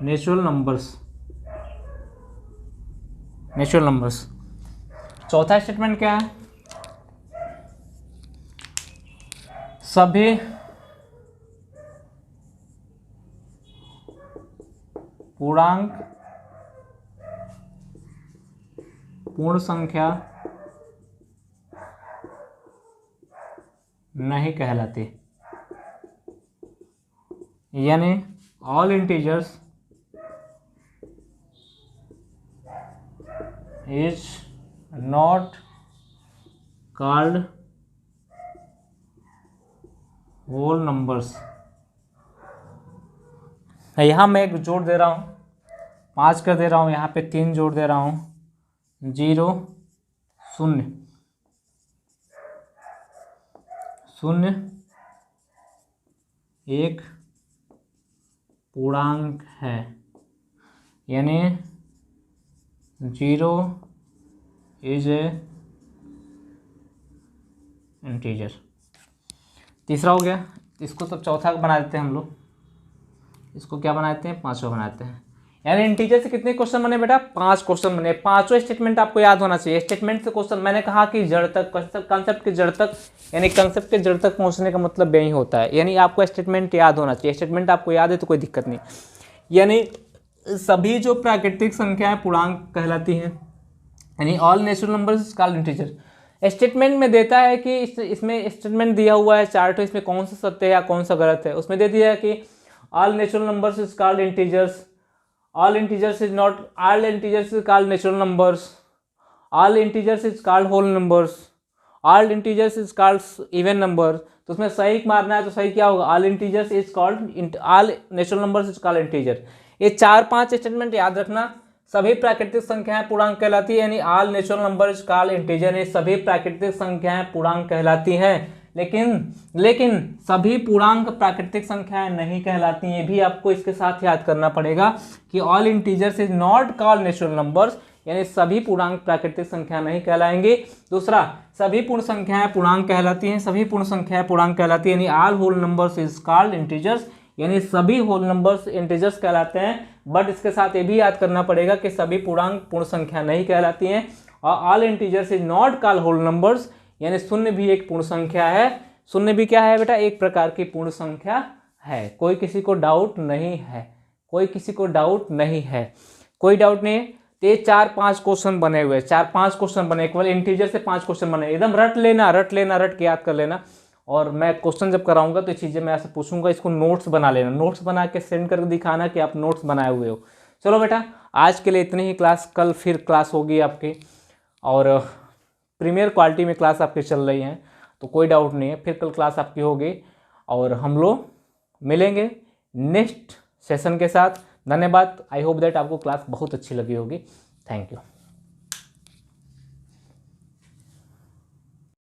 नेचुरल नंबर्स। चौथा स्टेटमेंट क्या है? सभी पूर्णांक पूर्ण संख्या नहीं कहलाती, यानी all integers is not called whole numbers. यहाँ मैं एक जोड़ दे रहा हूँ, 5 कर दे रहा हूँ, यहाँ पे 3 जोड़ दे रहा हूँ, 0 0 0 एक पूर्णांक है, यानी 0 इज ए इंटीजर। तीसरा हो गया, इसको तो चौथा बना देते हैं हम लोग, इसको क्या बनाते हैं? 5वां बनाते हैं। यानी इंटीजर से कितने क्वेश्चन बने बेटा? 5 क्वेश्चन बने। 5वां स्टेटमेंट आपको याद होना चाहिए। स्टेटमेंट से क्वेश्चन, मैंने कहा कि जड़ तक, कंसेप्ट के जड़ तक, यानी कंसेप्ट के जड़ तक पहुंचने का मतलब यही होता है, यानी आपको स्टेटमेंट याद होना चाहिए। स्टेटमेंट आपको याद है तो कोई दिक्कत नहीं। यानी सभी जो प्राकृतिक संख्याएं पूर्णांक कहलाती हैं, यानी all natural numbers is called integer. Statement में देता है कि इसमें स्टेटमेंट दिया हुआ है चार्ट, इसमें कौन सा सत्य है या कौन सा गलत है। उसमें दे दिया है कि all natural numbers is called integers, all integers is not, all integers is called natural numbers, all integers is called whole numbers, all integers is called even numbers। तो उसमें सही मारना है तो सही क्या होगा? all integers is called, all natural numbers is called integer। ये 4-5 स्टेटमेंट याद रखना। सभी प्राकृतिक संख्याएं पूर्णांक कहलाती है, यानी all natural number is called integer. ये सभी प्राकृतिक संख्याएं पूर्णांक कहलाती हैं, लेकिन सभी पूर्णांक प्राकृतिक संख्याएं नहीं कहलाती। ये भी आपको इसके साथ याद करना पड़ेगा कि all integers is not called natural numbers, यानी सभी पूर्णांक प्राकृतिक संख्या नहीं कहलाएंगे। दूसरा, सभी पूर्ण संख्याएं पूर्णांक कहलाती हैं, सभी पूर्ण संख्याएं पूर्णांक कहलाती है, यानी all whole numbers is called integers, यानी सभी होल नंबर्स इंटीजर्स कहलाते हैं। बट इसके साथ ये भी याद करना पड़ेगा कि सभी पूर्णांक पूर्ण संख्या नहीं कहलाती हैं, और all integers is not called whole numbers, यानी शून्य भी एक पूर्ण संख्या है। शून्य भी क्या है बेटा? एक प्रकार की पूर्ण संख्या है। कोई किसी को डाउट नहीं है, कोई डाउट नहीं। ये 4-5 क्वेश्चन बने हुए हैं, 4-5 क्वेश्चन बने, केवल इंटीजर से 5 क्वेश्चन बने, एकदम रट लेना, रट के याद कर लेना। और मैं क्वेश्चन जब कराऊंगा तो ये चीज़ें मैं ऐसे पूछूंगा, इसको नोट्स बना लेना, नोट्स बना के सेंड करके दिखाना कि आप नोट्स बनाए हुए हो। चलो बेटा, आज के लिए इतनी ही क्लास, कल फिर क्लास होगी आपकी, और प्रीमियर क्वालिटी में क्लास आपकी चल रही है, तो कोई डाउट नहीं है, फिर कल क्लास आपकी होगी और हम लोग मिलेंगे नेक्स्ट सेशन के साथ। धन्यवाद। आई होप दैट आपको क्लास बहुत अच्छी लगी होगी। Thank you.